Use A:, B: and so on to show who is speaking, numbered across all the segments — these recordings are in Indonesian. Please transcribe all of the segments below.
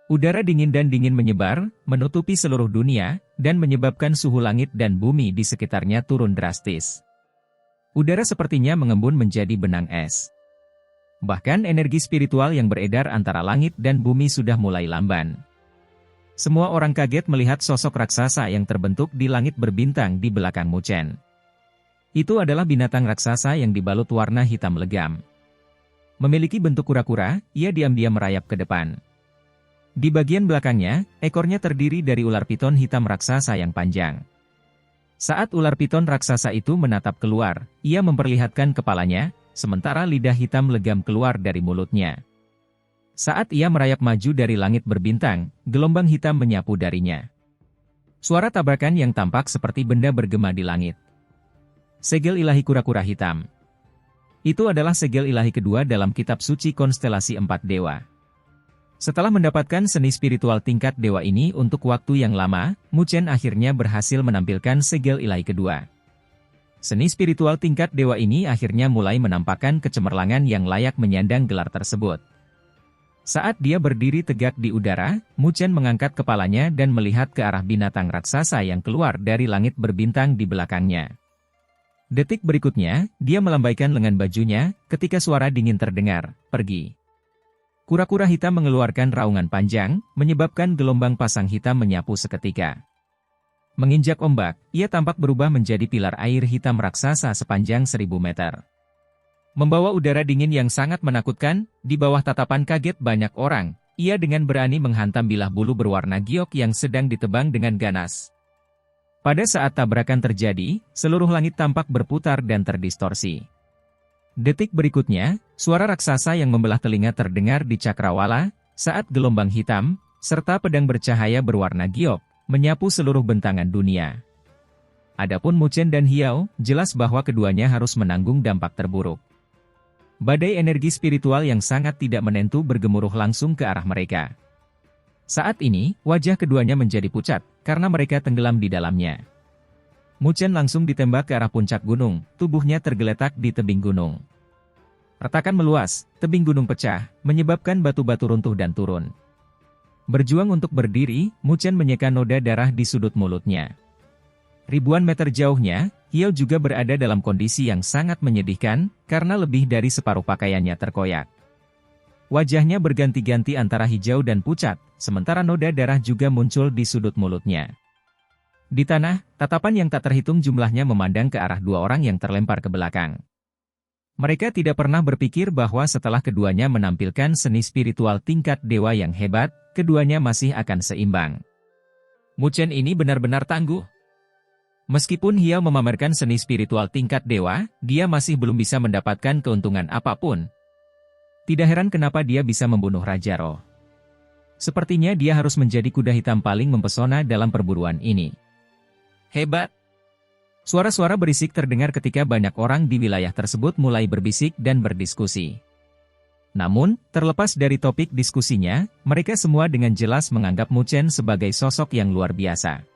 A: Udara dingin dan dingin menyebar, menutupi seluruh dunia, dan menyebabkan suhu langit dan bumi di sekitarnya turun drastis. Udara sepertinya mengembun menjadi benang es. Bahkan energi spiritual yang beredar antara langit dan bumi sudah mulai lamban. Semua orang kaget melihat sosok raksasa yang terbentuk di langit berbintang di belakang Mu Chen. Itu adalah binatang raksasa yang dibalut warna hitam legam. Memiliki bentuk kura-kura, ia diam-diam merayap ke depan. Di bagian belakangnya, ekornya terdiri dari ular piton hitam raksasa yang panjang. Saat ular piton raksasa itu menatap keluar, ia memperlihatkan kepalanya, sementara lidah hitam legam keluar dari mulutnya. Saat ia merayap maju dari langit berbintang, gelombang hitam menyapu darinya. Suara tabrakan yang tampak seperti benda bergema di langit. Segel ilahi kura-kura hitam. Itu adalah segel ilahi kedua dalam kitab suci konstelasi 4 dewa. Setelah mendapatkan seni spiritual tingkat dewa ini untuk waktu yang lama, Mu Chen akhirnya berhasil menampilkan segel ilahi kedua. Seni spiritual tingkat dewa ini akhirnya mulai menampakkan kecemerlangan yang layak menyandang gelar tersebut. Saat dia berdiri tegak di udara, Mu Chen mengangkat kepalanya dan melihat ke arah binatang raksasa yang keluar dari langit berbintang di belakangnya. Detik berikutnya, dia melambaikan lengan bajunya, ketika suara dingin terdengar, "Pergi." Kura-kura hitam mengeluarkan raungan panjang, menyebabkan gelombang pasang hitam menyapu seketika. Menginjak ombak, ia tampak berubah menjadi pilar air hitam raksasa sepanjang 1000 meter. Membawa udara dingin yang sangat menakutkan, di bawah tatapan kaget banyak orang, ia dengan berani menghantam bilah bulu berwarna giok yang sedang ditebang dengan ganas. Pada saat tabrakan terjadi, seluruh langit tampak berputar dan terdistorsi. Detik berikutnya, suara raksasa yang membelah telinga terdengar di cakrawala, saat gelombang hitam, serta pedang bercahaya berwarna giok, menyapu seluruh bentangan dunia. Adapun Mu Chen dan Hiao, jelas bahwa keduanya harus menanggung dampak terburuk. Badai energi spiritual yang sangat tidak menentu bergemuruh langsung ke arah mereka. Saat ini, wajah keduanya menjadi pucat, karena mereka tenggelam di dalamnya. Mu Chen langsung ditembak ke arah puncak gunung, tubuhnya tergeletak di tebing gunung. Retakan meluas, tebing gunung pecah, menyebabkan batu-batu runtuh dan turun. Berjuang untuk berdiri, Mu Chen menyeka noda darah di sudut mulutnya. Ribuan meter jauhnya, Hiao juga berada dalam kondisi yang sangat menyedihkan, karena lebih dari separuh pakaiannya terkoyak. Wajahnya berganti-ganti antara hijau dan pucat, sementara noda darah juga muncul di sudut mulutnya. Di tanah, tatapan yang tak terhitung jumlahnya memandang ke arah dua orang yang terlempar ke belakang. Mereka tidak pernah berpikir bahwa setelah keduanya menampilkan seni spiritual tingkat dewa yang hebat, keduanya masih akan seimbang. Mu Chen ini benar-benar tangguh. Meskipun Hiao memamerkan seni spiritual tingkat dewa, dia masih belum bisa mendapatkan keuntungan apapun. Tidak heran kenapa dia bisa membunuh Raja Roh. Sepertinya dia harus menjadi kuda hitam paling mempesona dalam perburuan ini. Hebat! Suara-suara berisik terdengar ketika banyak orang di wilayah tersebut mulai berbisik dan berdiskusi. Namun, terlepas dari topik diskusinya, mereka semua dengan jelas menganggap Mu Chen sebagai sosok yang luar biasa.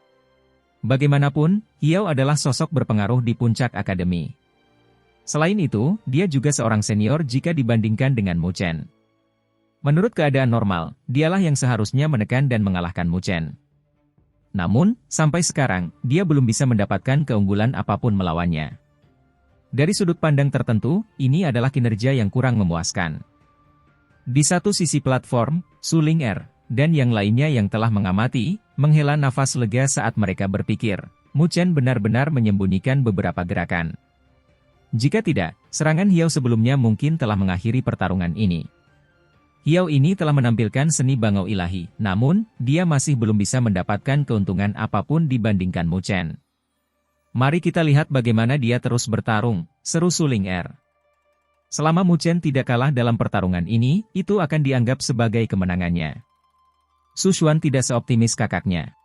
A: Bagaimanapun, Hiao adalah sosok berpengaruh di puncak akademi. Selain itu, dia juga seorang senior jika dibandingkan dengan Mu Chen. Menurut keadaan normal, dialah yang seharusnya menekan dan mengalahkan Mu Chen. Namun, sampai sekarang, dia belum bisa mendapatkan keunggulan apapun melawannya. Dari sudut pandang tertentu, ini adalah kinerja yang kurang memuaskan. Di satu sisi platform, Su Ling'er, dan yang lainnya yang telah mengamati, menghela nafas lega saat mereka berpikir, Mu Chen benar-benar menyembunyikan beberapa gerakan. Jika tidak, serangan Hiao sebelumnya mungkin telah mengakhiri pertarungan ini. Hiao ini telah menampilkan seni bangau ilahi, namun, dia masih belum bisa mendapatkan keuntungan apapun dibandingkan Mu Chen. Mari kita lihat bagaimana dia terus bertarung, seru Su Ling'er. Selama Mu Chen tidak kalah dalam pertarungan ini, itu akan dianggap sebagai kemenangannya. Su Xuan tidak seoptimis kakaknya.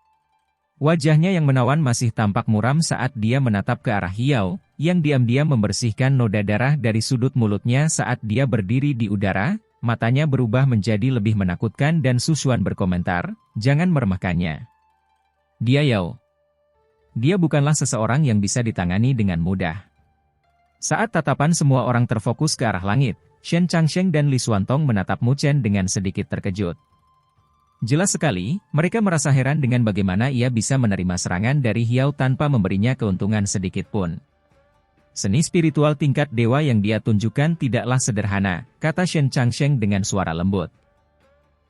A: Wajahnya yang menawan masih tampak muram saat dia menatap ke arah Hiao, yang diam-diam membersihkan noda darah dari sudut mulutnya saat dia berdiri di udara. Matanya berubah menjadi lebih menakutkan dan Su Xuan berkomentar, jangan meremehkannya. Dia Yao. Dia bukanlah seseorang yang bisa ditangani dengan mudah. Saat tatapan semua orang terfokus ke arah langit, Shen Changsheng dan Li Xuantong menatap Mu Chen dengan sedikit terkejut. Jelas sekali, mereka merasa heran dengan bagaimana ia bisa menerima serangan dari Hiao tanpa memberinya keuntungan sedikit pun. Seni spiritual tingkat dewa yang dia tunjukkan tidaklah sederhana, kata Shen Changsheng dengan suara lembut.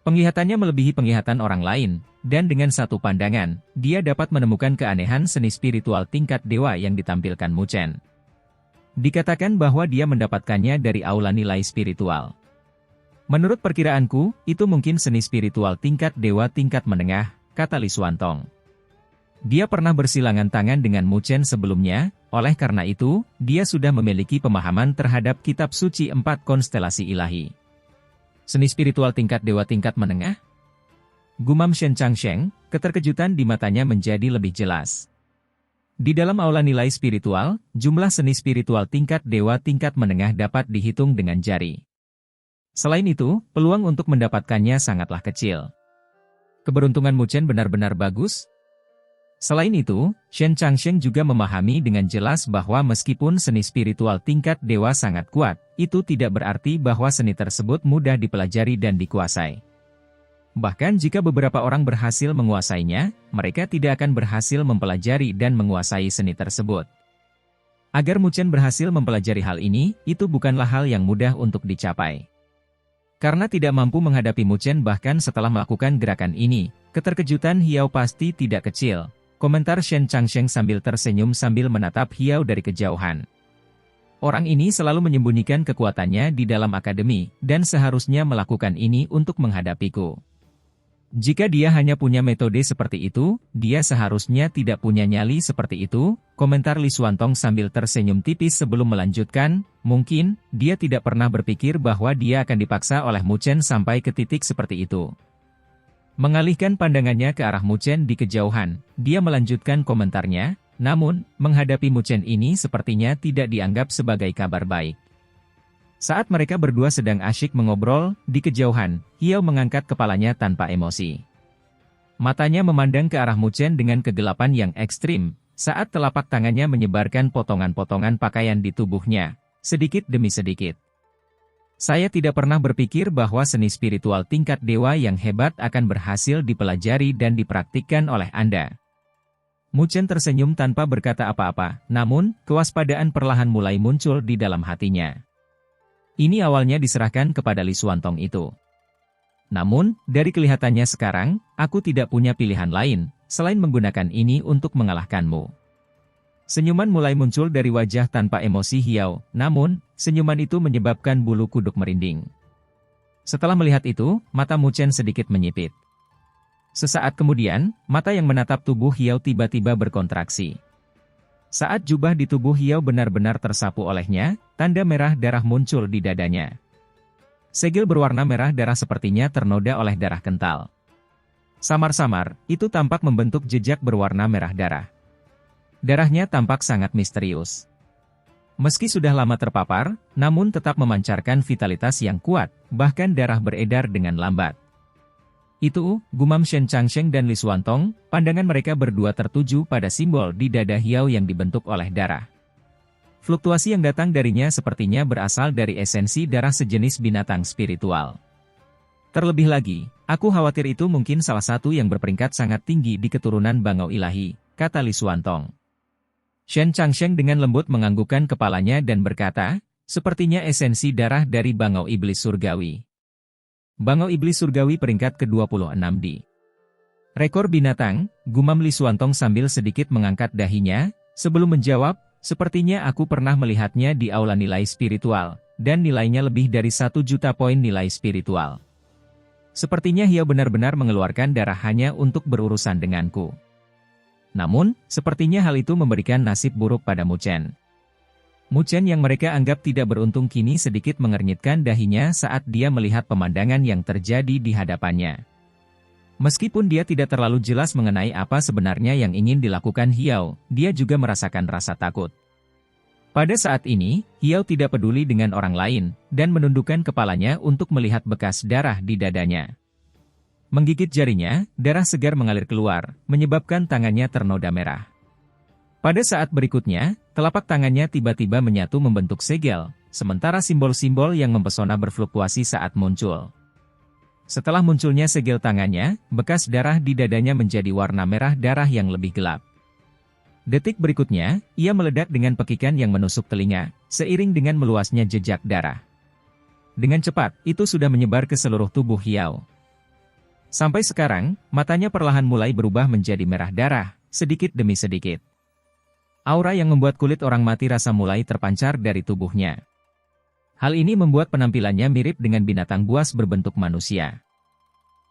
A: Penglihatannya melebihi penglihatan orang lain, dan dengan satu pandangan, dia dapat menemukan keanehan seni spiritual tingkat dewa yang ditampilkan Mu Chen. Dikatakan bahwa dia mendapatkannya dari aula nilai spiritual. Menurut perkiraanku, itu mungkin seni spiritual tingkat dewa tingkat menengah, kata Li Xuantong. Dia pernah bersilangan tangan dengan Mu Chen sebelumnya, oleh karena itu, dia sudah memiliki pemahaman terhadap kitab suci 4 konstelasi ilahi. Seni spiritual tingkat dewa tingkat menengah? Gumam Shen Changsheng, keterkejutan di matanya menjadi lebih jelas. Di dalam aula nilai spiritual, jumlah seni spiritual tingkat dewa tingkat menengah dapat dihitung dengan jari. Selain itu, peluang untuk mendapatkannya sangatlah kecil. Keberuntungan Mu Chen benar-benar bagus. Selain itu, Shen Changsheng juga memahami dengan jelas bahwa meskipun seni spiritual tingkat dewa sangat kuat, itu tidak berarti bahwa seni tersebut mudah dipelajari dan dikuasai. Bahkan jika beberapa orang berhasil menguasainya, mereka tidak akan berhasil mempelajari dan menguasai seni tersebut. Agar Mu Chen berhasil mempelajari hal ini, itu bukanlah hal yang mudah untuk dicapai. Karena tidak mampu menghadapi Mu Chen bahkan setelah melakukan gerakan ini, keterkejutan Hiao pasti tidak kecil, komentar Shen Changsheng sambil tersenyum sambil menatap Hiao dari kejauhan. Orang ini selalu menyembunyikan kekuatannya di dalam akademi, dan seharusnya melakukan ini untuk menghadapiku. Jika dia hanya punya metode seperti itu, dia seharusnya tidak punya nyali seperti itu, komentar Li Xuantong sambil tersenyum tipis sebelum melanjutkan, mungkin, dia tidak pernah berpikir bahwa dia akan dipaksa oleh Mu Chen sampai ke titik seperti itu. Mengalihkan pandangannya ke arah Mu Chen di kejauhan, dia melanjutkan komentarnya, namun, menghadapi Mu Chen ini sepertinya tidak dianggap sebagai kabar baik. Saat mereka berdua sedang asyik mengobrol, di kejauhan, Hiao mengangkat kepalanya tanpa emosi. Matanya memandang ke arah Mu Chen dengan kegelapan yang ekstrim, saat telapak tangannya menyebarkan potongan-potongan pakaian di tubuhnya, sedikit demi sedikit. Saya tidak pernah berpikir bahwa seni spiritual tingkat dewa yang hebat akan berhasil dipelajari dan dipraktikkan oleh Anda. Mu Chen tersenyum tanpa berkata apa-apa, namun, kewaspadaan perlahan mulai muncul di dalam hatinya. Ini awalnya diserahkan kepada Li Xuantong itu. Namun, dari kelihatannya sekarang, aku tidak punya pilihan lain, selain menggunakan ini untuk mengalahkanmu. Senyuman mulai muncul dari wajah tanpa emosi Hiao, namun, senyuman itu menyebabkan bulu kuduk merinding. Setelah melihat itu, mata Mu Chen sedikit menyipit. Sesaat kemudian, mata yang menatap tubuh Hiao tiba-tiba berkontraksi. Saat jubah di tubuh Hiao benar-benar tersapu olehnya, tanda merah darah muncul di dadanya. Segel berwarna merah darah sepertinya ternoda oleh darah kental. Samar-samar, itu tampak membentuk jejak berwarna merah darah. Darahnya tampak sangat misterius. Meski sudah lama terpapar, namun tetap memancarkan vitalitas yang kuat, bahkan darah beredar dengan lambat. Itu, gumam Shen Changsheng dan Li Xuantong, pandangan mereka berdua tertuju pada simbol di dada Hiao yang dibentuk oleh darah. Fluktuasi yang datang darinya sepertinya berasal dari esensi darah sejenis binatang spiritual. Terlebih lagi, aku khawatir itu mungkin salah satu yang berperingkat sangat tinggi di keturunan bangau ilahi, kata Li Xuantong. Shen Changsheng dengan lembut menganggukkan kepalanya dan berkata, sepertinya esensi darah dari bangau iblis surgawi. Bangau iblis surgawi peringkat ke-26 di rekor binatang, gumam Li Xuantong sambil sedikit mengangkat dahinya, sebelum menjawab, sepertinya aku pernah melihatnya di aula nilai spiritual, dan nilainya lebih dari 1 juta poin nilai spiritual. Sepertinya Hiao benar-benar mengeluarkan darah hanya untuk berurusan denganku. Namun, sepertinya hal itu memberikan nasib buruk pada Mu Chen. Mu Chen yang mereka anggap tidak beruntung kini sedikit mengernyitkan dahinya saat dia melihat pemandangan yang terjadi di hadapannya. Meskipun dia tidak terlalu jelas mengenai apa sebenarnya yang ingin dilakukan Hiao, dia juga merasakan rasa takut. Pada saat ini, Hiao tidak peduli dengan orang lain, dan menundukkan kepalanya untuk melihat bekas darah di dadanya. Menggigit jarinya, darah segar mengalir keluar, menyebabkan tangannya ternoda merah. Pada saat berikutnya, telapak tangannya tiba-tiba menyatu membentuk segel, sementara simbol-simbol yang mempesona berfluktuasi saat muncul. Setelah munculnya segel tangannya, bekas darah di dadanya menjadi warna merah darah yang lebih gelap. Detik berikutnya, ia meledak dengan pekikan yang menusuk telinga, seiring dengan meluasnya jejak darah. Dengan cepat, itu sudah menyebar ke seluruh tubuh Hiao. Sampai sekarang, matanya perlahan mulai berubah menjadi merah darah, sedikit demi sedikit. Aura yang membuat kulit orang mati rasa mulai terpancar dari tubuhnya. Hal ini membuat penampilannya mirip dengan binatang buas berbentuk manusia.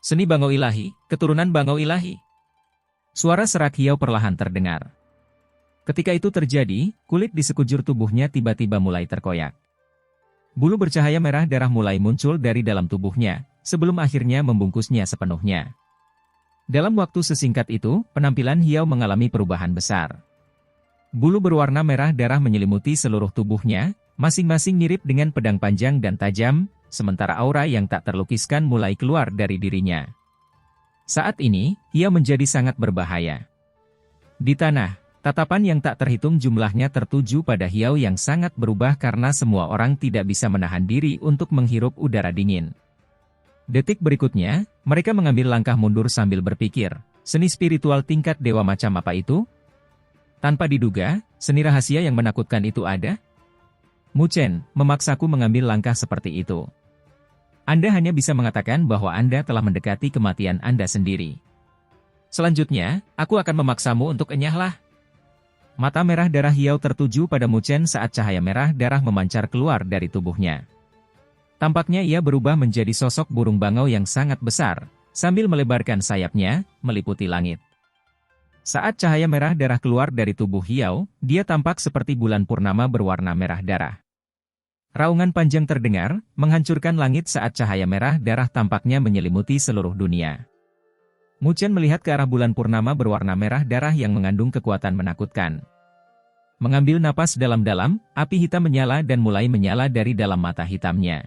A: Seni Bangau Ilahi, keturunan Bangau Ilahi. Suara serak Hiao perlahan terdengar. Ketika itu terjadi, kulit di sekujur tubuhnya tiba-tiba mulai terkoyak. Bulu bercahaya merah darah mulai muncul dari dalam tubuhnya, sebelum akhirnya membungkusnya sepenuhnya. Dalam waktu sesingkat itu, penampilan Hiao mengalami perubahan besar. Bulu berwarna merah darah menyelimuti seluruh tubuhnya, masing-masing mirip dengan pedang panjang dan tajam, sementara aura yang tak terlukiskan mulai keluar dari dirinya. Saat ini, Hiao menjadi sangat berbahaya. Di tanah, tatapan yang tak terhitung jumlahnya tertuju pada Hiao yang sangat berubah karena semua orang tidak bisa menahan diri untuk menghirup udara dingin. Detik berikutnya, mereka mengambil langkah mundur sambil berpikir, seni spiritual tingkat dewa macam apa itu? Tanpa diduga, seni rahasia yang menakutkan itu ada? Mu Chen, memaksaku mengambil langkah seperti itu. Anda hanya bisa mengatakan bahwa Anda telah mendekati kematian Anda sendiri. Selanjutnya, aku akan memaksamu untuk enyahlah. Mata merah darah Hiao tertuju pada Mu Chen saat cahaya merah darah memancar keluar dari tubuhnya. Tampaknya ia berubah menjadi sosok burung bangau yang sangat besar, sambil melebarkan sayapnya, meliputi langit. Saat cahaya merah darah keluar dari tubuh Hiao, dia tampak seperti bulan purnama berwarna merah darah. Raungan panjang terdengar, menghancurkan langit saat cahaya merah darah tampaknya menyelimuti seluruh dunia. Mu Chen melihat ke arah bulan purnama berwarna merah darah yang mengandung kekuatan menakutkan. Mengambil napas dalam-dalam, api hitam menyala dan mulai menyala dari dalam mata hitamnya.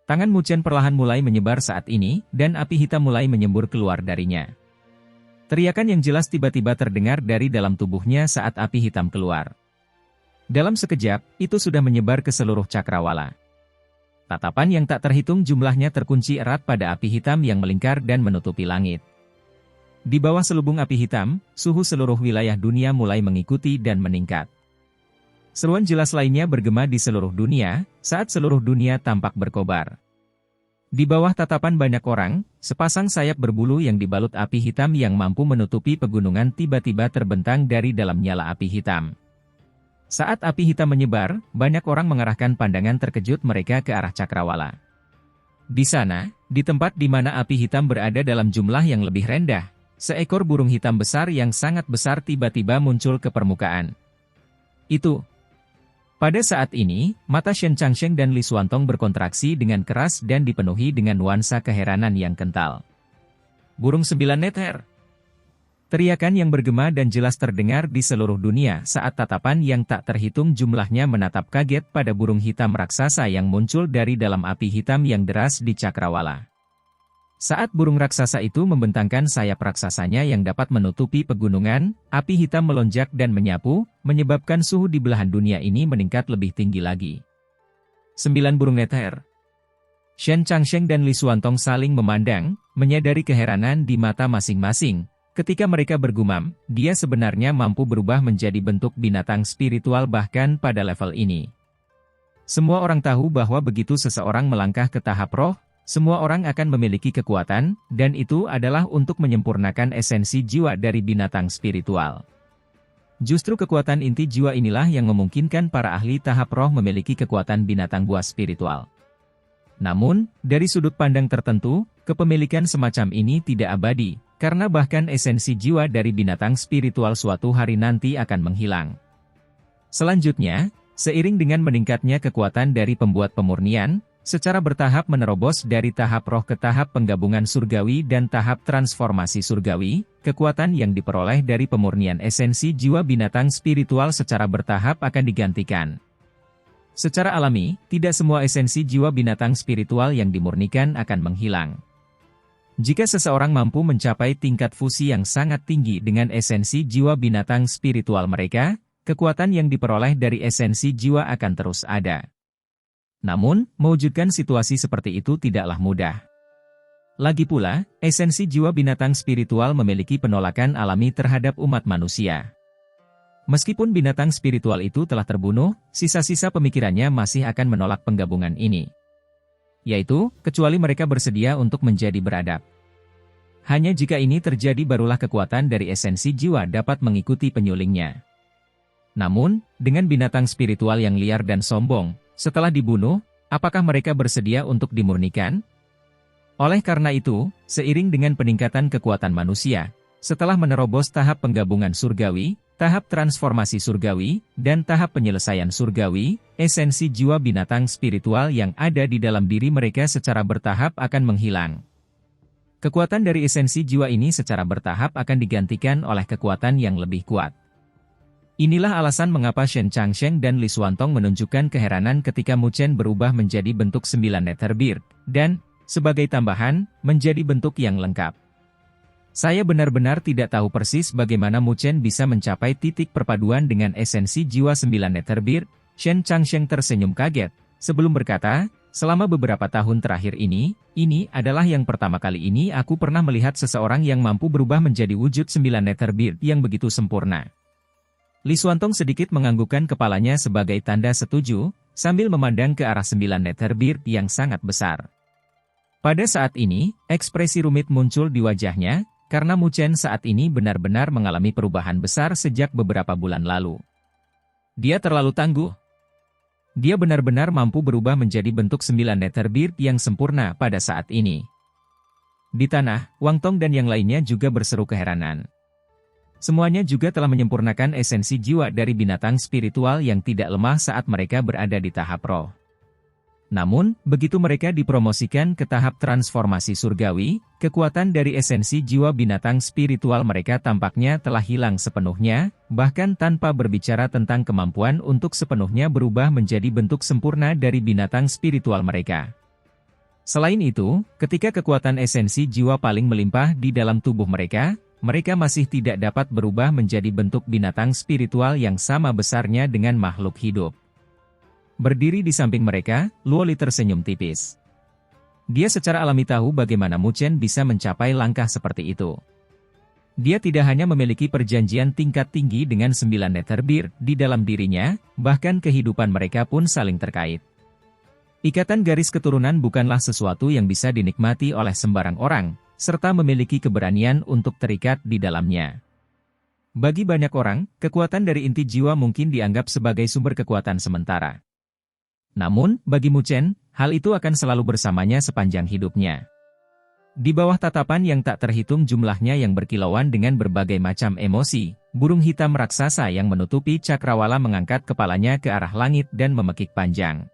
A: Tangan Mu Chen perlahan mulai menyebar saat ini, dan api hitam mulai menyembur keluar darinya. Teriakan yang jelas tiba-tiba terdengar dari dalam tubuhnya saat api hitam keluar. Dalam sekejap, itu sudah menyebar ke seluruh cakrawala. Tatapan yang tak terhitung jumlahnya terkunci erat pada api hitam yang melingkar dan menutupi langit. Di bawah selubung api hitam, suhu seluruh wilayah dunia mulai mengikuti dan meningkat. Seruan jelas lainnya bergema di seluruh dunia, saat seluruh dunia tampak berkobar. Di bawah tatapan banyak orang, sepasang sayap berbulu yang dibalut api hitam yang mampu menutupi pegunungan tiba-tiba terbentang dari dalam nyala api hitam. Saat api hitam menyebar, banyak orang mengarahkan pandangan terkejut mereka ke arah cakrawala. Di sana, di tempat di mana api hitam berada dalam jumlah yang lebih rendah, seekor burung hitam besar yang sangat besar tiba-tiba muncul ke permukaan. Itu. Pada saat ini, mata Shen Changsheng dan Li Xuantong berkontraksi dengan keras dan dipenuhi dengan nuansa keheranan yang kental. Burung 9 meter. Teriakan yang bergema dan jelas terdengar di seluruh dunia saat tatapan yang tak terhitung jumlahnya menatap kaget pada burung hitam raksasa yang muncul dari dalam api hitam yang deras di cakrawala. Saat burung raksasa itu membentangkan sayap raksasanya yang dapat menutupi pegunungan, api hitam melonjak dan menyapu, menyebabkan suhu di belahan dunia ini meningkat lebih tinggi lagi. 9 burung neter. Shen Changsheng dan Li Xuantong saling memandang, menyadari keheranan di mata masing-masing. Ketika mereka bergumam, dia sebenarnya mampu berubah menjadi bentuk binatang spiritual bahkan pada level ini. Semua orang tahu bahwa begitu seseorang melangkah ke tahap roh, semua orang akan memiliki kekuatan, dan itu adalah untuk menyempurnakan esensi jiwa dari binatang spiritual. Justru kekuatan inti jiwa inilah yang memungkinkan para ahli tahap roh memiliki kekuatan binatang buas spiritual. Namun, dari sudut pandang tertentu, kepemilikan semacam ini tidak abadi, karena bahkan esensi jiwa dari binatang spiritual suatu hari nanti akan menghilang. Selanjutnya, seiring dengan meningkatnya kekuatan dari pembuat pemurnian, secara bertahap menerobos dari tahap roh ke tahap penggabungan surgawi dan tahap transformasi surgawi, kekuatan yang diperoleh dari pemurnian esensi jiwa binatang spiritual secara bertahap akan digantikan. Secara alami, tidak semua esensi jiwa binatang spiritual yang dimurnikan akan menghilang. Jika seseorang mampu mencapai tingkat fusi yang sangat tinggi dengan esensi jiwa binatang spiritual mereka, kekuatan yang diperoleh dari esensi jiwa akan terus ada. Namun, mewujudkan situasi seperti itu tidaklah mudah. Lagi pula, esensi jiwa binatang spiritual memiliki penolakan alami terhadap umat manusia. Meskipun binatang spiritual itu telah terbunuh, sisa-sisa pemikirannya masih akan menolak penggabungan ini. Yaitu, kecuali mereka bersedia untuk menjadi beradab. Hanya jika ini terjadi barulah kekuatan dari esensi jiwa dapat mengikuti penyulingnya. Namun, dengan binatang spiritual yang liar dan sombong, setelah dibunuh, apakah mereka bersedia untuk dimurnikan? Oleh karena itu, seiring dengan peningkatan kekuatan manusia, setelah menerobos tahap penggabungan surgawi, tahap transformasi surgawi, dan tahap penyelesaian surgawi, esensi jiwa binatang spiritual yang ada di dalam diri mereka secara bertahap akan menghilang. Kekuatan dari esensi jiwa ini secara bertahap akan digantikan oleh kekuatan yang lebih kuat. Inilah alasan mengapa Shen Changsheng dan Li Xuantong menunjukkan keheranan ketika Mu Chen berubah menjadi bentuk 9 Netherbeard, dan, sebagai tambahan, menjadi bentuk yang lengkap. Saya benar-benar tidak tahu persis bagaimana Mu Chen bisa mencapai titik perpaduan dengan esensi jiwa 9 Netherbeard. Shen Changsheng tersenyum kaget, sebelum berkata, selama beberapa tahun terakhir ini adalah yang pertama kali ini aku pernah melihat seseorang yang mampu berubah menjadi wujud 9 Netherbeard yang begitu sempurna. Li Xuantong sedikit menganggukkan kepalanya sebagai tanda setuju, sambil memandang ke arah 9 Netherbeard yang sangat besar. Pada saat ini, ekspresi rumit muncul di wajahnya, karena Mu Chen saat ini benar-benar mengalami perubahan besar sejak beberapa bulan lalu. Dia terlalu tangguh. Dia benar-benar mampu berubah menjadi bentuk 9 Netherbeard yang sempurna pada saat ini. Di tanah, Wang Tong dan yang lainnya juga berseru keheranan. Semuanya juga telah menyempurnakan esensi jiwa dari binatang spiritual yang tidak lemah saat mereka berada di tahap roh. Namun, begitu mereka dipromosikan ke tahap transformasi surgawi, kekuatan dari esensi jiwa binatang spiritual mereka tampaknya telah hilang sepenuhnya, bahkan tanpa berbicara tentang kemampuan untuk sepenuhnya berubah menjadi bentuk sempurna dari binatang spiritual mereka. Selain itu, ketika kekuatan esensi jiwa paling melimpah di dalam tubuh mereka masih tidak dapat berubah menjadi bentuk binatang spiritual yang sama besarnya dengan makhluk hidup. Berdiri di samping mereka, Luo Li tersenyum tipis. Dia secara alami tahu bagaimana Mu Chen bisa mencapai langkah seperti itu. Dia tidak hanya memiliki perjanjian tingkat tinggi dengan 9 Netherbeard di dalam dirinya, bahkan kehidupan mereka pun saling terkait. Ikatan garis keturunan bukanlah sesuatu yang bisa dinikmati oleh sembarang orang, serta memiliki keberanian untuk terikat di dalamnya. Bagi banyak orang, kekuatan dari inti jiwa mungkin dianggap sebagai sumber kekuatan sementara. Namun, bagi Mu Chen, hal itu akan selalu bersamanya sepanjang hidupnya. Di bawah tatapan yang tak terhitung jumlahnya yang berkilauan dengan berbagai macam emosi, burung hitam raksasa yang menutupi cakrawala mengangkat kepalanya ke arah langit dan memekik panjang.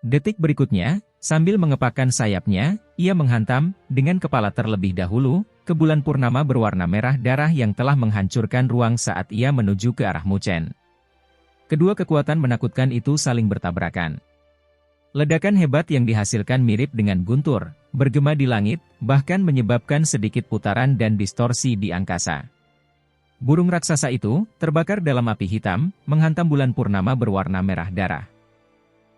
A: Detik berikutnya, sambil mengepakkan sayapnya, ia menghantam, dengan kepala terlebih dahulu, ke bulan purnama berwarna merah darah yang telah menghancurkan ruang saat ia menuju ke arah Mu Chen. Kedua kekuatan menakutkan itu saling bertabrakan. Ledakan hebat yang dihasilkan mirip dengan guntur, bergema di langit, bahkan menyebabkan sedikit putaran dan distorsi di angkasa. Burung raksasa itu, terbakar dalam api hitam, menghantam bulan purnama berwarna merah darah.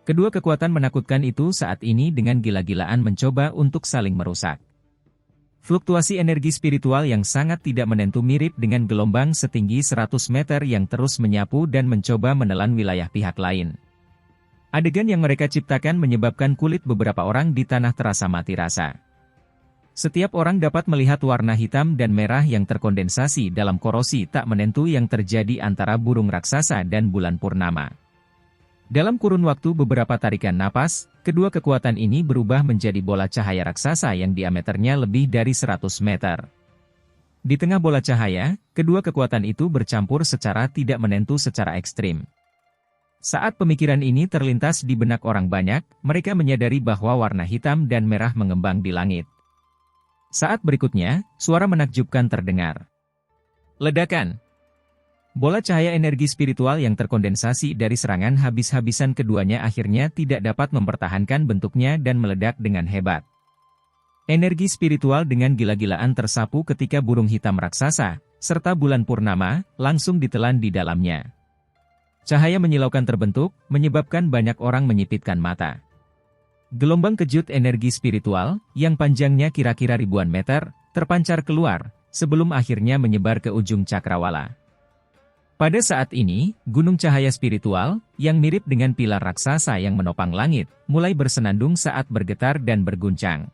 A: Kedua kekuatan menakutkan itu saat ini dengan gila-gilaan mencoba untuk saling merusak. Fluktuasi energi spiritual yang sangat tidak menentu mirip dengan gelombang setinggi 100 meter yang terus menyapu dan mencoba menelan wilayah pihak lain. Adegan yang mereka ciptakan menyebabkan kulit beberapa orang di tanah terasa mati rasa. Setiap orang dapat melihat warna hitam dan merah yang terkondensasi dalam korosi tak menentu yang terjadi antara burung raksasa dan bulan purnama. Dalam kurun waktu beberapa tarikan napas, kedua kekuatan ini berubah menjadi bola cahaya raksasa yang diameternya lebih dari 100 meter. Di tengah bola cahaya, kedua kekuatan itu bercampur secara tidak menentu secara ekstrim. Saat pemikiran ini terlintas di benak orang banyak, mereka menyadari bahwa warna hitam dan merah mengembang di langit. Saat berikutnya, suara menakjubkan terdengar. Ledakan! Bola cahaya energi spiritual yang terkondensasi dari serangan habis-habisan keduanya akhirnya tidak dapat mempertahankan bentuknya dan meledak dengan hebat. Energi spiritual dengan gila-gilaan tersapu ketika burung hitam raksasa, serta bulan purnama, langsung ditelan di dalamnya. Cahaya menyilaukan terbentuk, menyebabkan banyak orang menyipitkan mata. Gelombang kejut energi spiritual, yang panjangnya kira-kira ribuan meter, terpancar keluar, sebelum akhirnya menyebar ke ujung cakrawala. Pada saat ini, gunung cahaya spiritual, yang mirip dengan pilar raksasa yang menopang langit, mulai bersenandung saat bergetar dan berguncang.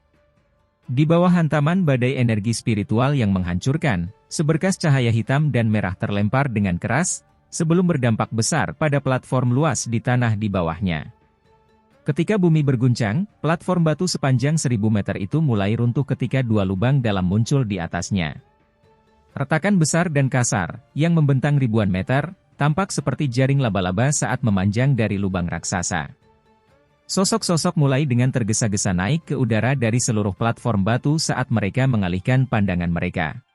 A: Di bawah hantaman badai energi spiritual yang menghancurkan, seberkas cahaya hitam dan merah terlempar dengan keras, sebelum berdampak besar pada platform luas di tanah di bawahnya. Ketika bumi berguncang, platform batu sepanjang 1000 meter itu mulai runtuh ketika dua lubang dalam muncul di atasnya. Retakan besar dan kasar, yang membentang ribuan meter, tampak seperti jaring laba-laba saat memanjang dari lubang raksasa. Sosok-sosok mulai dengan tergesa-gesa naik ke udara dari seluruh platform batu saat mereka mengalihkan pandangan mereka.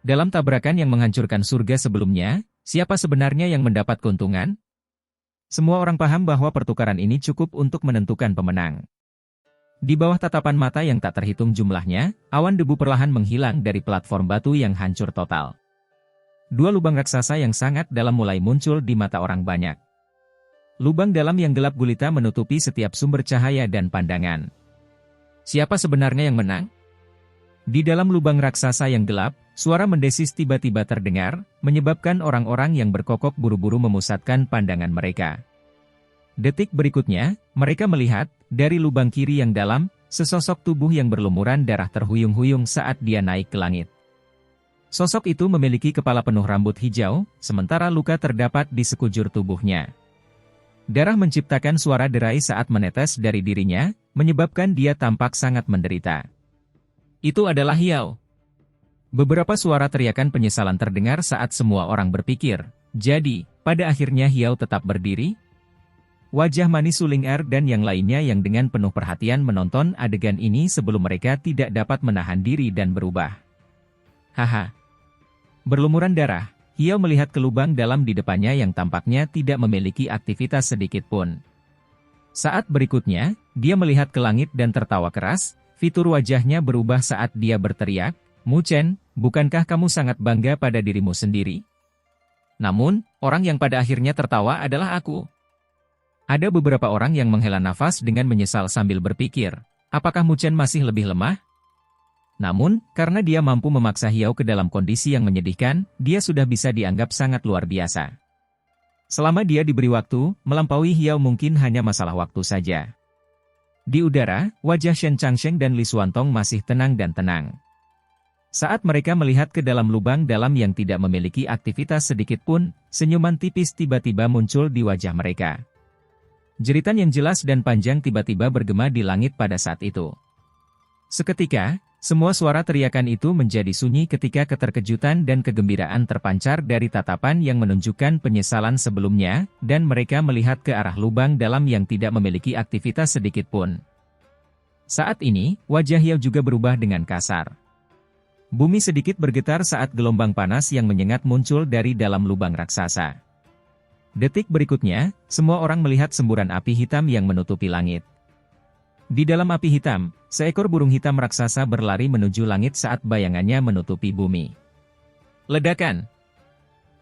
A: Dalam tabrakan yang menghancurkan surga sebelumnya, siapa sebenarnya yang mendapat keuntungan? Semua orang paham bahwa pertukaran ini cukup untuk menentukan pemenang. Di bawah tatapan mata yang tak terhitung jumlahnya, awan debu perlahan menghilang dari platform batu yang hancur total. Dua lubang raksasa yang sangat dalam mulai muncul di mata orang banyak. Lubang dalam yang gelap gulita menutupi setiap sumber cahaya dan pandangan. Siapa sebenarnya yang menang? Di dalam lubang raksasa yang gelap, suara mendesis tiba-tiba terdengar, menyebabkan orang-orang yang berkokok buru-buru memusatkan pandangan mereka. Detik berikutnya, mereka melihat, dari lubang kiri yang dalam, sesosok tubuh yang berlumuran darah terhuyung-huyung saat dia naik ke langit. Sosok itu memiliki kepala penuh rambut hijau, sementara luka terdapat di sekujur tubuhnya. Darah menciptakan suara derai saat menetes dari dirinya, menyebabkan dia tampak sangat menderita. Itu adalah Hiao. Beberapa suara teriakan penyesalan terdengar saat semua orang berpikir, jadi, pada akhirnya Hiao tetap berdiri? Wajah manis Suling Er dan yang lainnya yang dengan penuh perhatian menonton adegan ini sebelum mereka tidak dapat menahan diri dan berubah. Haha. Berlumuran darah, Hiao melihat ke lubang dalam di depannya yang tampaknya tidak memiliki aktivitas sedikit pun. Saat berikutnya, dia melihat ke langit dan tertawa keras, fitur wajahnya berubah saat dia berteriak, Mu Chen, bukankah kamu sangat bangga pada dirimu sendiri? Namun, orang yang pada akhirnya tertawa adalah aku. Ada beberapa orang yang menghela nafas dengan menyesal sambil berpikir, apakah Mu Chen masih lebih lemah? Namun, karena dia mampu memaksa Hiao ke dalam kondisi yang menyedihkan, dia sudah bisa dianggap sangat luar biasa. Selama dia diberi waktu, melampaui Hiao mungkin hanya masalah waktu saja. Di udara, wajah Shen Changsheng dan Li Xuantong masih tenang dan tenang. Saat mereka melihat ke dalam lubang dalam yang tidak memiliki aktivitas sedikit pun, senyuman tipis tiba-tiba muncul di wajah mereka. Jeritan yang jelas dan panjang tiba-tiba bergema di langit pada saat itu. Seketika, semua suara teriakan itu menjadi sunyi ketika keterkejutan dan kegembiraan terpancar dari tatapan yang menunjukkan penyesalan sebelumnya, dan mereka melihat ke arah lubang dalam yang tidak memiliki aktivitas sedikit pun. Saat ini, wajah Hiao juga berubah dengan kasar. Bumi sedikit bergetar saat gelombang panas yang menyengat muncul dari dalam lubang raksasa. Detik berikutnya, semua orang melihat semburan api hitam yang menutupi langit. Di dalam api hitam, seekor burung hitam raksasa berlari menuju langit saat bayangannya menutupi bumi. Ledakan!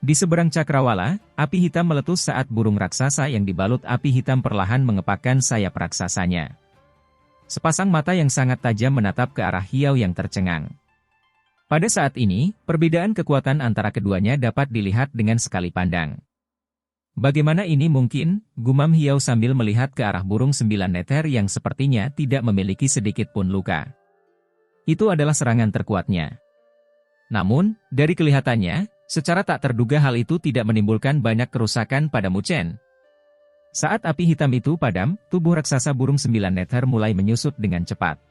A: Di seberang cakrawala, api hitam meletus saat burung raksasa yang dibalut api hitam perlahan mengepakkan sayap raksasanya. Sepasang mata yang sangat tajam menatap ke arah Hiao yang tercengang. Pada saat ini, perbedaan kekuatan antara keduanya dapat dilihat dengan sekali pandang. Bagaimana ini mungkin? Gumam Hiao sambil melihat ke arah burung 9 neter yang sepertinya tidak memiliki sedikit pun luka. Itu adalah serangan terkuatnya. Namun, dari kelihatannya, secara tak terduga hal itu tidak menimbulkan banyak kerusakan pada Mu Chen. Saat api hitam itu padam, tubuh raksasa burung 9 neter mulai menyusut dengan cepat.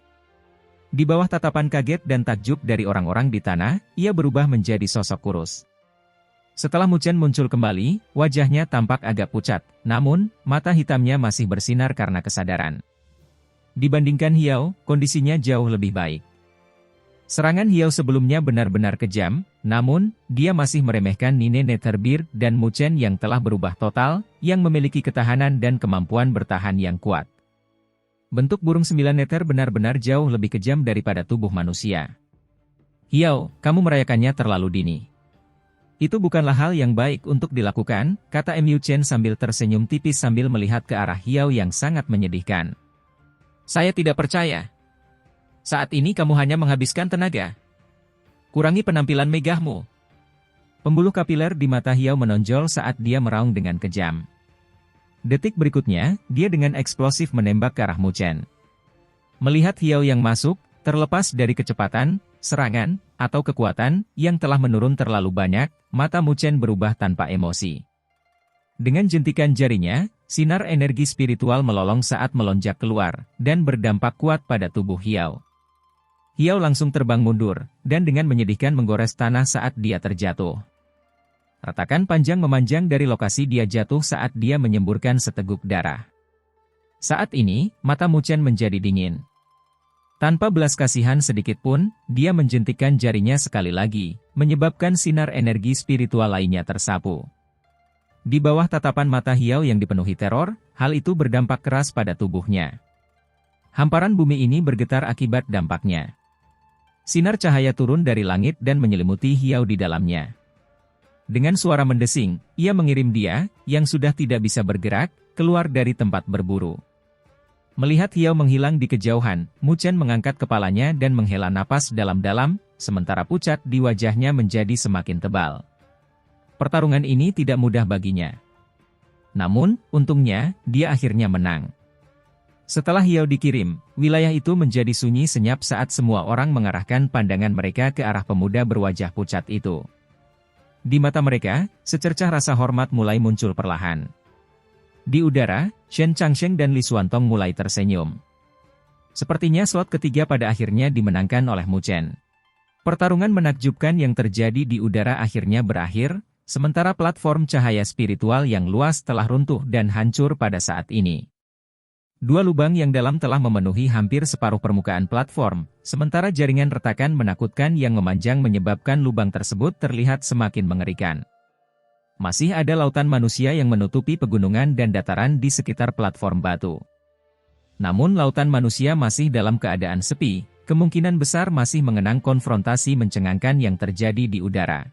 A: Di bawah tatapan kaget dan takjub dari orang-orang di tanah, ia berubah menjadi sosok kurus. Setelah Mu Chen muncul kembali, wajahnya tampak agak pucat, namun, mata hitamnya masih bersinar karena kesadaran. Dibandingkan Hiao, kondisinya jauh lebih baik. Serangan Hiao sebelumnya benar-benar kejam, namun, dia masih meremehkan Nine Netherbir dan Mu Chen yang telah berubah total, yang memiliki ketahanan dan kemampuan bertahan yang kuat. Bentuk burung 9 neter benar-benar jauh lebih kejam daripada tubuh manusia. Hiao, kamu merayakannya terlalu dini. Itu bukanlah hal yang baik untuk dilakukan, kata Mu Chen sambil tersenyum tipis sambil melihat ke arah Hiao yang sangat menyedihkan. Saya tidak percaya. Saat ini kamu hanya menghabiskan tenaga. Kurangi penampilan megahmu. Pembuluh kapiler di mata Hiao menonjol saat dia meraung dengan kejam. Detik berikutnya, dia dengan eksplosif menembak ke arah Mu Chen. Melihat Hiao yang masuk, terlepas dari kecepatan, serangan, atau kekuatan yang telah menurun terlalu banyak, mata Mu Chen berubah tanpa emosi. Dengan jentikan jarinya, sinar energi spiritual melolong saat melonjak keluar, dan berdampak kuat pada tubuh Hiao. Hiao langsung terbang mundur, dan dengan menyedihkan menggores tanah saat dia terjatuh. Retakan panjang memanjang dari lokasi dia jatuh saat dia menyemburkan seteguk darah. Saat ini, mata Mu Chen menjadi dingin. Tanpa belas kasihan sedikit pun, dia menjentikan jarinya sekali lagi, menyebabkan sinar energi spiritual lainnya tersapu. Di bawah tatapan mata Hiao yang dipenuhi teror, hal itu berdampak keras pada tubuhnya. Hamparan bumi ini bergetar akibat dampaknya. Sinar cahaya turun dari langit dan menyelimuti Hiao di dalamnya. Dengan suara mendesing, ia mengirim dia, yang sudah tidak bisa bergerak, keluar dari tempat berburu. Melihat Hiao menghilang di kejauhan, Mu Chen mengangkat kepalanya dan menghela napas dalam-dalam, sementara pucat di wajahnya menjadi semakin tebal. Pertarungan ini tidak mudah baginya. Namun, untungnya, dia akhirnya menang. Setelah Hiao dikirim, wilayah itu menjadi sunyi senyap saat semua orang mengarahkan pandangan mereka ke arah pemuda berwajah pucat itu. Di mata mereka, secercah rasa hormat mulai muncul perlahan. Di udara, Shen Changsheng dan Li Xuantong mulai tersenyum. Sepertinya slot ketiga pada akhirnya dimenangkan oleh Mu Chen. Pertarungan menakjubkan yang terjadi di udara akhirnya berakhir, sementara platform cahaya spiritual yang luas telah runtuh dan hancur pada saat ini. Dua lubang yang dalam telah memenuhi hampir separuh permukaan platform, sementara jaringan retakan menakutkan yang memanjang menyebabkan lubang tersebut terlihat semakin mengerikan. Masih ada lautan manusia yang menutupi pegunungan dan dataran di sekitar platform batu. Namun lautan manusia masih dalam keadaan sepi, kemungkinan besar masih mengenang konfrontasi mencengangkan yang terjadi di udara.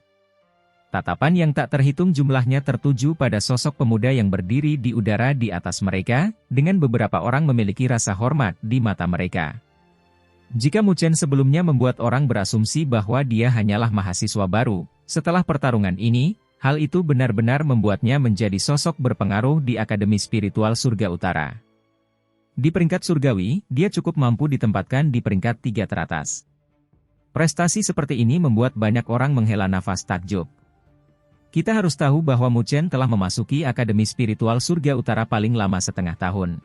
A: Tatapan yang tak terhitung jumlahnya tertuju pada sosok pemuda yang berdiri di udara di atas mereka, dengan beberapa orang memiliki rasa hormat di mata mereka. Jika Mu Chen sebelumnya membuat orang berasumsi bahwa dia hanyalah mahasiswa baru, setelah pertarungan ini, hal itu benar-benar membuatnya menjadi sosok berpengaruh di Akademi Spiritual Surga Utara. Di peringkat surgawi, dia cukup mampu ditempatkan di peringkat 3 teratas. Prestasi seperti ini membuat banyak orang menghela nafas takjub. Kita harus tahu bahwa Mu Chen telah memasuki Akademi Spiritual Surga Utara paling lama setengah tahun.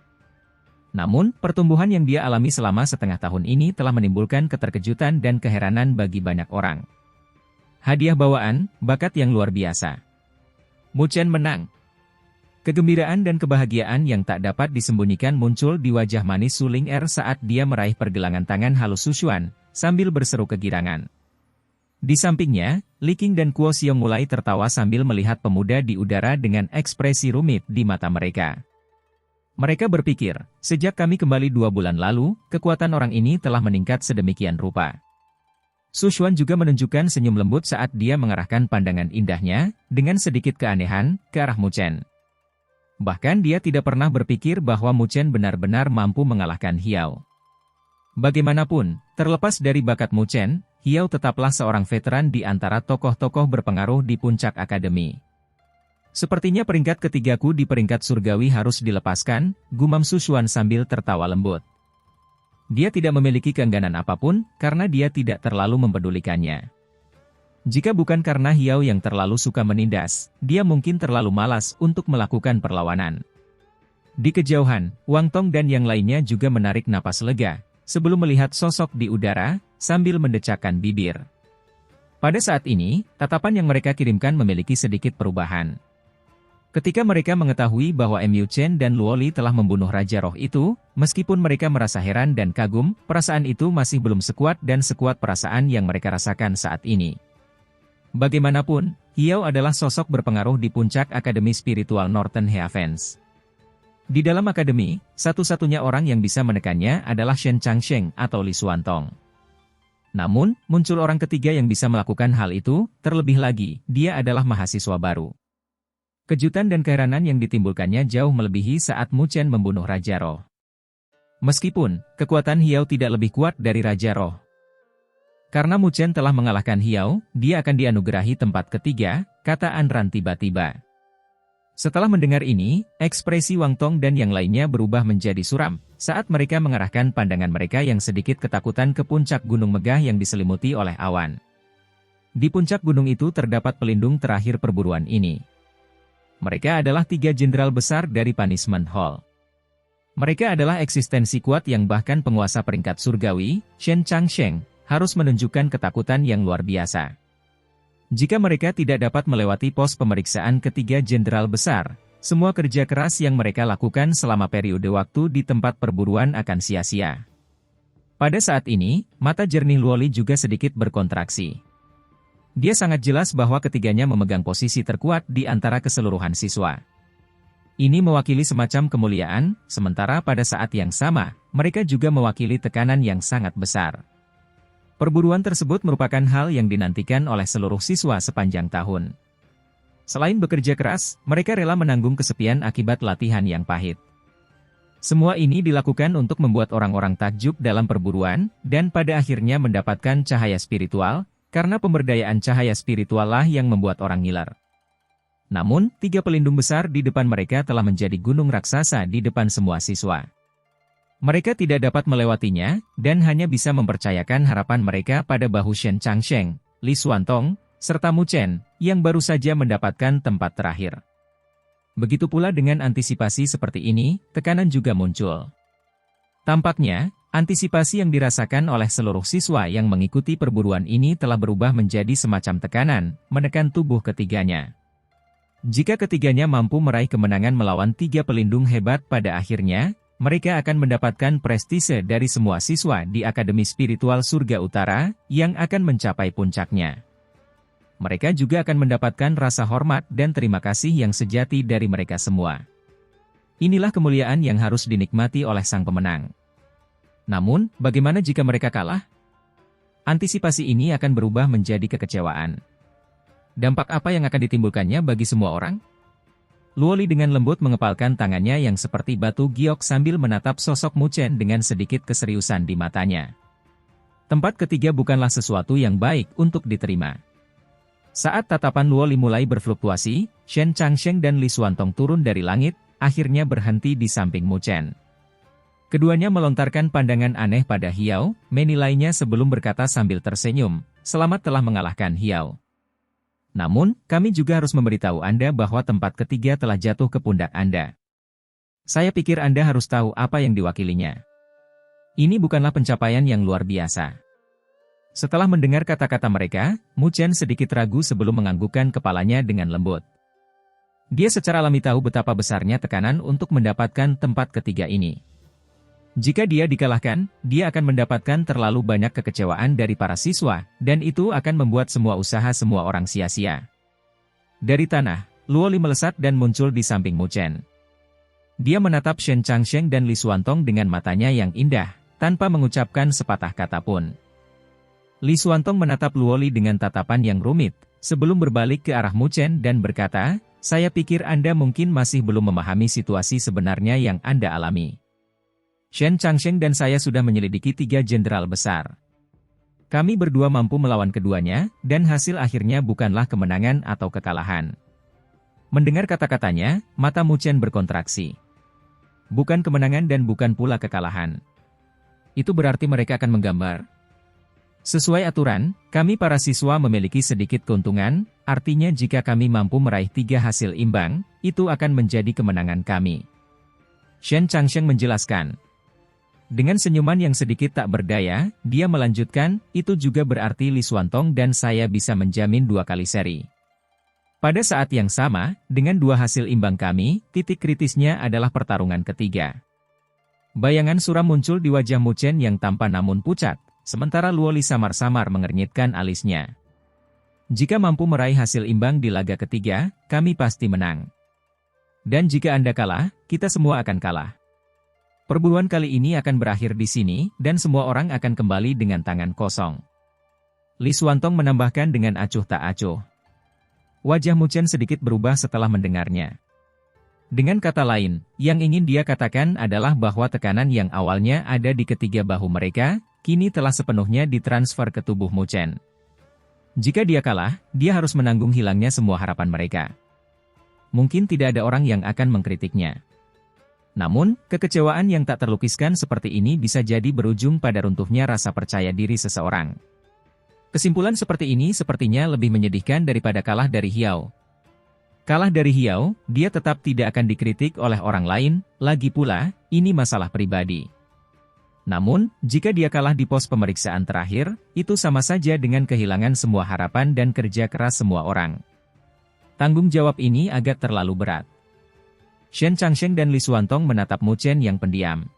A: Namun, pertumbuhan yang dia alami selama setengah tahun ini telah menimbulkan keterkejutan dan keheranan bagi banyak orang. Hadiah bawaan, bakat yang luar biasa. Mu Chen menang. Kegembiraan dan kebahagiaan yang tak dapat disembunyikan muncul di wajah manis Su Ling Er saat dia meraih pergelangan tangan halus Su Xuan, sambil berseru kegirangan. Di sampingnya, Li Qing dan Kuo Xiong mulai tertawa sambil melihat pemuda di udara dengan ekspresi rumit di mata mereka. Mereka berpikir, sejak kami kembali 2 bulan lalu, kekuatan orang ini telah meningkat sedemikian rupa. Su Xuan juga menunjukkan senyum lembut saat dia mengarahkan pandangan indahnya, dengan sedikit keanehan, ke arah Mu Chen. Bahkan dia tidak pernah berpikir bahwa Mu Chen benar-benar mampu mengalahkan Hiao. Bagaimanapun, terlepas dari bakat Mu Chen, Hiao tetaplah seorang veteran di antara tokoh-tokoh berpengaruh di puncak akademi. Sepertinya peringkat ketigaku di peringkat surgawi harus dilepaskan, gumam Su Xuan sambil tertawa lembut. Dia tidak memiliki keengganan apapun, karena dia tidak terlalu mempedulikannya. Jika bukan karena Hiao yang terlalu suka menindas, dia mungkin terlalu malas untuk melakukan perlawanan. Di kejauhan, Wang Tong dan yang lainnya juga menarik napas lega, sebelum melihat sosok di udara, sambil mendecakkan bibir. Pada saat ini, tatapan yang mereka kirimkan memiliki sedikit perubahan. Ketika mereka mengetahui bahwa Mu Chen dan Luo Li telah membunuh Raja Roh itu, meskipun mereka merasa heran dan kagum, perasaan itu masih belum sekuat dan sekuat perasaan yang mereka rasakan saat ini. Bagaimanapun, Hiao adalah sosok berpengaruh di puncak Akademi Spiritual Northern Heavens. Di dalam akademi, satu-satunya orang yang bisa menekannya adalah Shen Changsheng atau Li Xuantong. Namun, muncul orang ketiga yang bisa melakukan hal itu, terlebih lagi, dia adalah mahasiswa baru. Kejutan dan keheranan yang ditimbulkannya jauh melebihi saat Mu Chen membunuh Raja Roh. Meskipun, kekuatan Hiao tidak lebih kuat dari Raja Roh. Karena Mu Chen telah mengalahkan Hiao, dia akan dianugerahi tempat ketiga, kata Anran tiba-tiba. Setelah mendengar ini, ekspresi Wang Tong dan yang lainnya berubah menjadi suram, saat mereka mengarahkan pandangan mereka yang sedikit ketakutan ke puncak gunung megah yang diselimuti oleh awan. Di puncak gunung itu terdapat pelindung terakhir perburuan ini. Mereka adalah 3 jenderal besar dari Punishment Hall. Mereka adalah eksistensi kuat yang bahkan penguasa peringkat surgawi, Shen Changsheng, harus menunjukkan ketakutan yang luar biasa. Jika mereka tidak dapat melewati pos pemeriksaan ketiga jenderal besar, semua kerja keras yang mereka lakukan selama periode waktu di tempat perburuan akan sia-sia. Pada saat ini, mata jernih Luoli juga sedikit berkontraksi. Dia sangat jelas bahwa ketiganya memegang posisi terkuat di antara keseluruhan siswa. Ini mewakili semacam kemuliaan, sementara pada saat yang sama, mereka juga mewakili tekanan yang sangat besar. Perburuan tersebut merupakan hal yang dinantikan oleh seluruh siswa sepanjang tahun. Selain bekerja keras, mereka rela menanggung kesepian akibat latihan yang pahit. Semua ini dilakukan untuk membuat orang-orang takjub dalam perburuan, dan pada akhirnya mendapatkan cahaya spiritual, karena pemberdayaan cahaya spiritual lah yang membuat orang ngiler. Namun, 3 pelindung besar di depan mereka telah menjadi gunung raksasa di depan semua siswa. Mereka tidak dapat melewatinya, dan hanya bisa mempercayakan harapan mereka pada bahu Shen Changsheng, Li Xuantong, serta Mu Chen, yang baru saja mendapatkan tempat terakhir. Begitu pula dengan antisipasi seperti ini, tekanan juga muncul. Tampaknya, antisipasi yang dirasakan oleh seluruh siswa yang mengikuti perburuan ini telah berubah menjadi semacam tekanan, menekan tubuh ketiganya. Jika ketiganya mampu meraih kemenangan melawan 3 pelindung hebat pada akhirnya, mereka akan mendapatkan prestise dari semua siswa di Akademi Spiritual Surga Utara, yang akan mencapai puncaknya. Mereka juga akan mendapatkan rasa hormat dan terima kasih yang sejati dari mereka semua. Inilah kemuliaan yang harus dinikmati oleh sang pemenang. Namun, bagaimana jika mereka kalah? Antisipasi ini akan berubah menjadi kekecewaan. Dampak apa yang akan ditimbulkannya bagi semua orang? Luoli dengan lembut mengepalkan tangannya yang seperti batu giok sambil menatap sosok Mu Chen dengan sedikit keseriusan di matanya. Tempat ketiga bukanlah sesuatu yang baik untuk diterima. Saat tatapan Luoli mulai berfluktuasi, Shen Changsheng dan Li Xuantong turun dari langit, akhirnya berhenti di samping Mu Chen. Keduanya melontarkan pandangan aneh pada Hiao, menilainya sebelum berkata sambil tersenyum, "Selamat telah mengalahkan Hiao. Namun, kami juga harus memberitahu Anda bahwa tempat ketiga telah jatuh ke pundak Anda. Saya pikir Anda harus tahu apa yang diwakilinya. Ini bukanlah pencapaian yang luar biasa." Setelah mendengar kata-kata mereka, Mu Chen sedikit ragu sebelum menganggukkan kepalanya dengan lembut. Dia secara alami tahu betapa besarnya tekanan untuk mendapatkan tempat ketiga ini. Jika dia dikalahkan, dia akan mendapatkan terlalu banyak kekecewaan dari para siswa, dan itu akan membuat semua usaha semua orang sia-sia. Dari tanah, Luoli melesat dan muncul di samping Mu Chen. Dia menatap Shen Changsheng dan Li Xuantong dengan matanya yang indah, tanpa mengucapkan sepatah kata pun. Li Xuantong menatap Luoli dengan tatapan yang rumit, sebelum berbalik ke arah Mu Chen dan berkata, "Saya pikir Anda mungkin masih belum memahami situasi sebenarnya yang Anda alami. Shen Changsheng dan saya sudah menyelidiki 3 jenderal besar. Kami berdua mampu melawan keduanya, dan hasil akhirnya bukanlah kemenangan atau kekalahan." Mendengar kata-katanya, mata Mu Chen berkontraksi. Bukan kemenangan dan bukan pula kekalahan. Itu berarti mereka akan menggambar. Sesuai aturan, kami para siswa memiliki sedikit keuntungan, artinya jika kami mampu meraih 3 hasil imbang, itu akan menjadi kemenangan kami. Shen Changsheng menjelaskan. Dengan senyuman yang sedikit tak berdaya, dia melanjutkan, itu juga berarti Li Xuantong dan saya bisa menjamin 2 kali seri. Pada saat yang sama, dengan 2 hasil imbang kami, titik kritisnya adalah pertarungan ketiga. Bayangan suram muncul di wajah Mu Chen yang tampan namun pucat, sementara Luoli samar-samar mengernyitkan alisnya. Jika mampu meraih hasil imbang di laga ketiga, kami pasti menang. Dan jika Anda kalah, kita semua akan kalah. Perburuan kali ini akan berakhir di sini, dan semua orang akan kembali dengan tangan kosong. Li Xuantong menambahkan dengan acuh tak acuh. Wajah Mu Chen sedikit berubah setelah mendengarnya. Dengan kata lain, yang ingin dia katakan adalah bahwa tekanan yang awalnya ada di ketiga bahu mereka, kini telah sepenuhnya ditransfer ke tubuh Mu Chen. Jika dia kalah, dia harus menanggung hilangnya semua harapan mereka. Mungkin tidak ada orang yang akan mengkritiknya. Namun, kekecewaan yang tak terlukiskan seperti ini bisa jadi berujung pada runtuhnya rasa percaya diri seseorang. Kesimpulan seperti ini sepertinya lebih menyedihkan daripada kalah dari Hiao. Kalah dari Hiao, dia tetap tidak akan dikritik oleh orang lain, lagi pula, ini masalah pribadi. Namun, jika dia kalah di pos pemeriksaan terakhir, itu sama saja dengan kehilangan semua harapan dan kerja keras semua orang. Tanggung jawab ini agak terlalu berat. Shen Changsheng dan Li Xuantong menatap Mu Chen yang pendiam.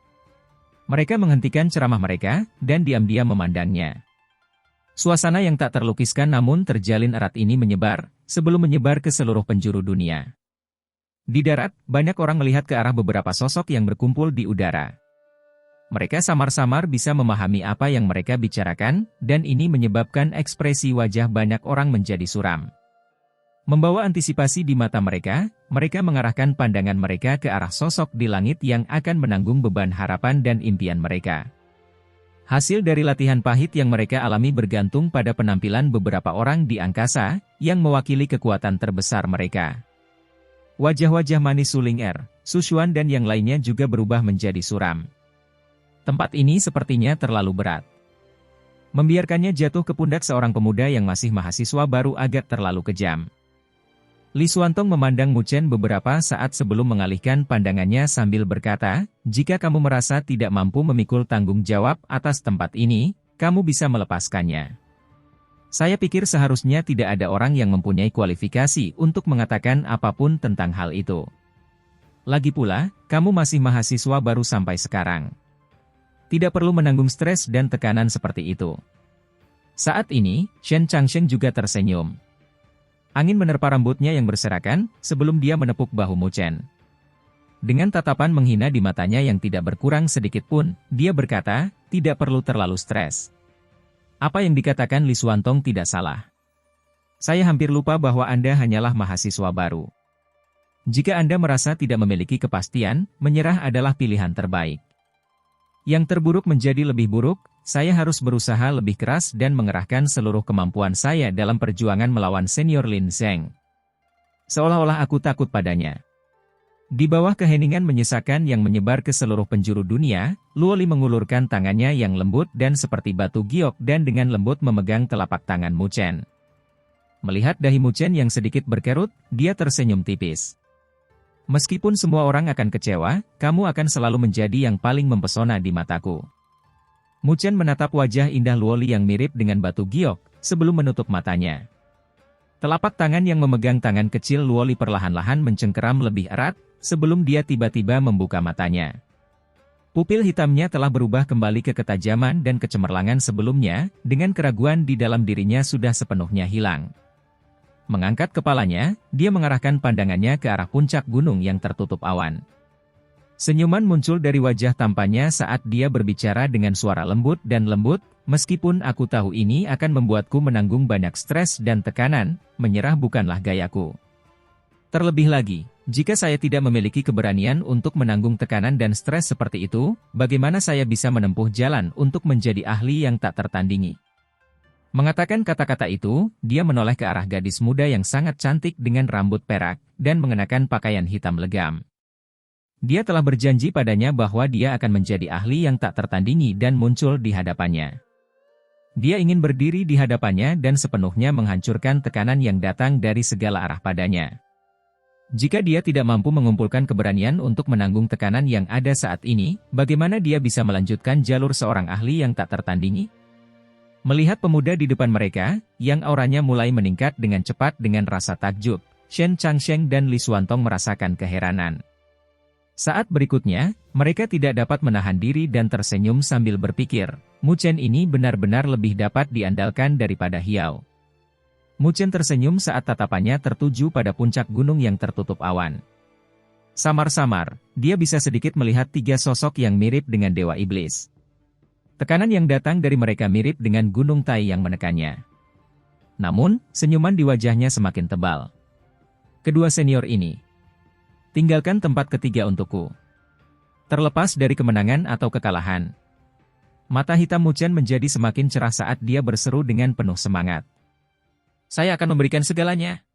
A: Mereka menghentikan ceramah mereka, dan diam-diam memandangnya. Suasana yang tak terlukiskan namun terjalin erat ini menyebar, sebelum menyebar ke seluruh penjuru dunia. Di darat, banyak orang melihat ke arah beberapa sosok yang berkumpul di udara. Mereka samar-samar bisa memahami apa yang mereka bicarakan, dan ini menyebabkan ekspresi wajah banyak orang menjadi suram. Membawa antisipasi di mata mereka, mereka mengarahkan pandangan mereka ke arah sosok di langit yang akan menanggung beban harapan dan impian mereka. Hasil dari latihan pahit yang mereka alami bergantung pada penampilan beberapa orang di angkasa, yang mewakili kekuatan terbesar mereka. Wajah-wajah manis Su Ling'er, Su Xuan dan yang lainnya juga berubah menjadi suram. Tempat ini sepertinya terlalu berat. Membiarkannya jatuh ke pundak seorang pemuda yang masih mahasiswa baru agak terlalu kejam. Li Xuantong memandang Mu Chen beberapa saat sebelum mengalihkan pandangannya sambil berkata, "Jika kamu merasa tidak mampu memikul tanggung jawab atas tempat ini, kamu bisa melepaskannya. Saya pikir seharusnya tidak ada orang yang mempunyai kualifikasi untuk mengatakan apapun tentang hal itu. Lagi pula, kamu masih mahasiswa baru sampai sekarang. Tidak perlu menanggung stres dan tekanan seperti itu." Saat ini, Shen Changsheng juga tersenyum. Angin menerpa rambutnya yang berserakan, sebelum dia menepuk bahu Mu Chen. Dengan tatapan menghina di matanya yang tidak berkurang sedikit pun, dia berkata, "Tidak perlu terlalu stres. Apa yang dikatakan Li Xuantong tidak salah. Saya hampir lupa bahwa Anda hanyalah mahasiswa baru. Jika Anda merasa tidak memiliki kepastian, menyerah adalah pilihan terbaik. Yang terburuk menjadi lebih buruk, saya harus berusaha lebih keras dan mengerahkan seluruh kemampuan saya dalam perjuangan melawan senior Lin Zheng. Seolah-olah aku takut padanya." Di bawah keheningan menyesakan yang menyebar ke seluruh penjuru dunia, Luo Li mengulurkan tangannya yang lembut dan seperti batu giok dan dengan lembut memegang telapak tangan Mu Chen. Melihat dahi Mu Chen yang sedikit berkerut, dia tersenyum tipis. "Meskipun semua orang akan kecewa, kamu akan selalu menjadi yang paling mempesona di mataku." Mu Chen menatap wajah indah Luo Li yang mirip dengan batu giok, sebelum menutup matanya. Telapak tangan yang memegang tangan kecil Luo Li perlahan-lahan mencengkeram lebih erat, sebelum dia tiba-tiba membuka matanya. Pupil hitamnya telah berubah kembali ke ketajaman dan kecemerlangan sebelumnya, dengan keraguan di dalam dirinya sudah sepenuhnya hilang. Mengangkat kepalanya, dia mengarahkan pandangannya ke arah puncak gunung yang tertutup awan. Senyuman muncul dari wajah tampannya saat dia berbicara dengan suara lembut dan lembut, "Meskipun aku tahu ini akan membuatku menanggung banyak stres dan tekanan, menyerah bukanlah gayaku. Terlebih lagi, jika saya tidak memiliki keberanian untuk menanggung tekanan dan stres seperti itu, bagaimana saya bisa menempuh jalan untuk menjadi ahli yang tak tertandingi?" Mengatakan kata-kata itu, dia menoleh ke arah gadis muda yang sangat cantik dengan rambut perak, dan mengenakan pakaian hitam legam. Dia telah berjanji padanya bahwa dia akan menjadi ahli yang tak tertandingi dan muncul di hadapannya. Dia ingin berdiri di hadapannya dan sepenuhnya menghancurkan tekanan yang datang dari segala arah padanya. Jika dia tidak mampu mengumpulkan keberanian untuk menanggung tekanan yang ada saat ini, bagaimana dia bisa melanjutkan jalur seorang ahli yang tak tertandingi? Melihat pemuda di depan mereka, yang auranya mulai meningkat dengan cepat dengan rasa takjub, Shen Changsheng dan Li Xuantong merasakan keheranan. Saat berikutnya, mereka tidak dapat menahan diri dan tersenyum sambil berpikir, Mu Chen ini benar-benar lebih dapat diandalkan daripada Hiao. Mu Chen tersenyum saat tatapannya tertuju pada puncak gunung yang tertutup awan. Samar-samar, dia bisa sedikit melihat tiga sosok yang mirip dengan Dewa Iblis. Tekanan yang datang dari mereka mirip dengan gunung Tai yang menekannya. Namun, senyuman di wajahnya semakin tebal. Kedua senior ini, Tinggalkan tempat ketiga untukku. Terlepas dari kemenangan atau kekalahan. Mata hitam Muchen menjadi semakin cerah saat dia berseru dengan penuh semangat. Saya akan memberikan segalanya.